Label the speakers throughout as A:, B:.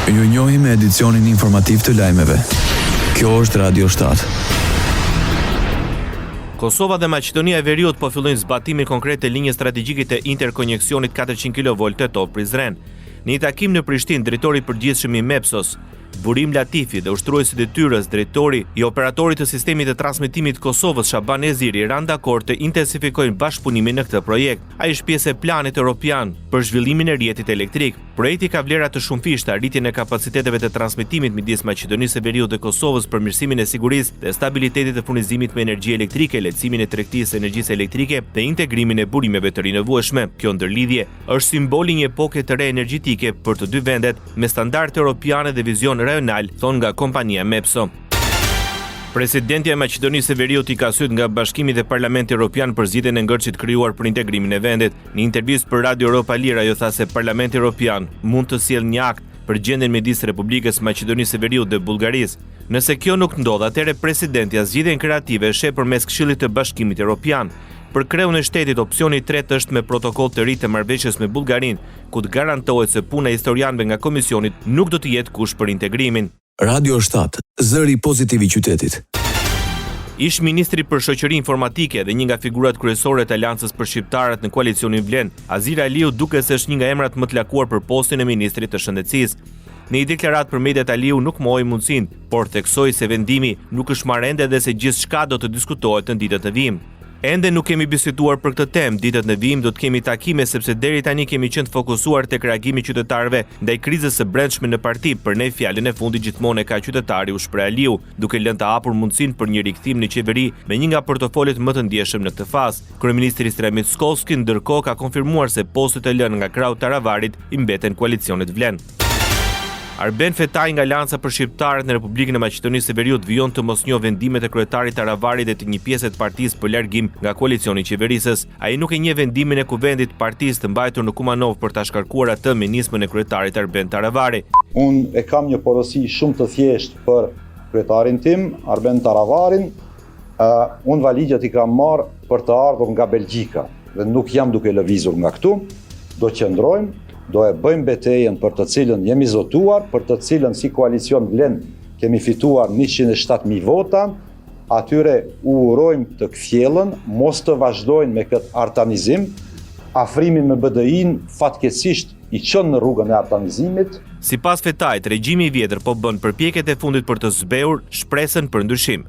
A: Ju njohim me edicionin informativ të lajmeve. Kjo është Radio 7.
B: Kosova dhe Maqedonia e Veriut po fillojnë zbatimin konkret të linjës strategjike të interkoneksionit 400 kV Tetov-Prizren. Në një takim në Prishtinë, drejtori i përgjithshëm i MEPSOS, Burim Latifi dhe ushtruesi i detyrës, drejtori i operatorit të sistemit të transmetimit të Kosovës, Shaban Eziri, ranë dakord të intensifikojnë bashkëpunimin në këtë projekt. Ai është pjesë e planit evropian për zhvillimin e rrjetit elektrik. Projekti ka vlera të shumëfishta, rritjen e kapaciteteve të transmetimit midis Maqedonisë së Veriut dhe Kosovës, përmirësimin e sigurisë dhe stabilitetit të furnizimit me energji elektrike, lehtësimin e tregtisë së energjisë elektrike dhe integrimin e burimeve të rinevueshme. Kjo ndërlidhje është simboli një epoke të re energjetike për të dy vendet me standarde europiane dhe vizion rajonal, thon nga kompania MEPSO. Presidenti e Maqedonisë së Veriut i ka syet nga Bashkimi dhe Parlamenti Evropian për zgjidhjen e ngërçit krijuar për integrimin e vendit. Në intervistë për Radio Europa Lira, ajo tha se Parlamenti Evropian mund të sjellë një akt për gjendjen midis Republikës Maqedonisë së Veriut dhe Bullgarisë. Nëse kjo nuk ndodh, atëherë presidenti zgjidhjen kreative e sheh përmes Këshillit të Bashkimit Evropian. Për kreun e shtetit, opsioni i tretë është me protokoll të ri të marrëveshjes me Bullgarinë, ku të garantohet se puna e historianëve nga komisionit nuk do të jetë kusht për integrimin.
A: Radio 7, zëri pozitiv i qytetit.
B: Ish ministri për shoqëri informatike dhe një nga figurat kryesore të Aleancës për shqiptarët në koalicionin Vlen, Azir Aliu, duket se është një nga emrat më të lakuar për postin e ministrit të shëndetësisë. Në një deklarat për mediat, Aliu nuk mohoi mundësinë, por theksoi se vendimi nuk është marrë ende dhe se gjithçka do të diskutohet në ditët e vijim. Ende nuk kemi biseduar për këtë temë, ditët në vijim do të kemi takime sepse deri tani kemi qenë fokusuar tek reagimi i qytetarëve ndaj krizës së brendshme në parti. Për ne fjalën e fundit gjithmonë e ka qytetari, u shpreh Aliu, duke lënë të hapur mundësinë për një rikthim në qeveri me një nga portofolet më të ndjeshëm në këtë fazë. Kryeministri Sremit Skolski ndërkohë ka konfirmuar se postet e lënë nga krau Taravarit i mbeten koalicionit Vlen. Arben Fetaj nga Aleanca për shqiptarët në Republikën e Maqedonisë së Veriut vijon të mosnjoh vendimet e kryetarit Taravarit dhe të një pjesë të partisë për largim nga koalicioni i qeverisës. Ai nuk e njeh vendimin e kuvendit të partisë të mbajtur në Kumanov për ta shkarkuar atë me nismën e kryetarit Arben Taravari.
C: Unë e kam një porosi shumë të thjeshtë për kryetarin tim, Arben Taravarin. Unë valigjet i kam marrë për të ardhur nga Belgjika dhe nuk jam duke lëvizur nga këtu. Do qëndrojmë, do e bëjmë betejën për të cilën jemi zotuar, për të cilën si koalicion Vlen kemi fituar 107.000 vota, atyre u urojmë të kthjellën, mos të vazhdojnë me këtë artanizim, afrimi me BDI-n fatkeqësisht i çon në rrugën e artanizimit.
B: Sipas Fetajt, regjimi i vjetër po bën përpjekjet e fundit për të zbehur shpresën për ndryshim.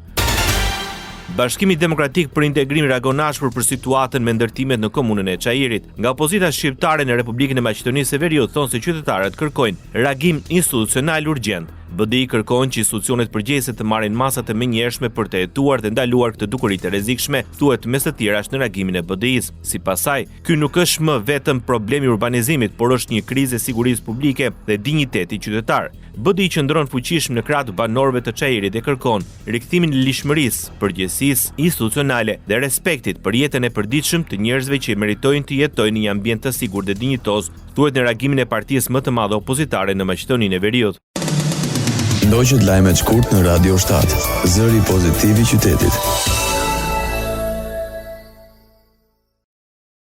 B: Bashkimi Demokratik për Integrim reagon ashpër për situatën me ndërtimet në komunën e Çajirit. Nga opozita shqiptare në Republikën e Maqedonisë së Veriut thonë se qytetarët kërkojnë reagim institucional urgjent. BDI kërkon që institucionet përgjegjëse të marrin masa të menjëhershme për të hetuar dhe ndaluar këtë dukuri të rrezikshme, thuhet mes të tjerash në reagimin e BDI-s. Sipas saj, ky nuk është më vetëm problemi i urbanizimit, por është një krizë e sigurisë publike dhe dinjiteti qytetar. BDI qëndron fuqishëm në krah të banorëve të Çajirit dhe kërkon rikthimin e lishmërisë, përgjegjësisë institucionale dhe respektit për jetën e përditshëm të njerëzve që meritojnë të jetojnë në një ambient të sigurt dhe dinjitoz, thuhet në reagimin e partisë më të madhe opozitare në Maqedoninë e Veriut.
A: Ndoqët lajmet shkurt në Radio 7, zëri pozitiv i qytetit.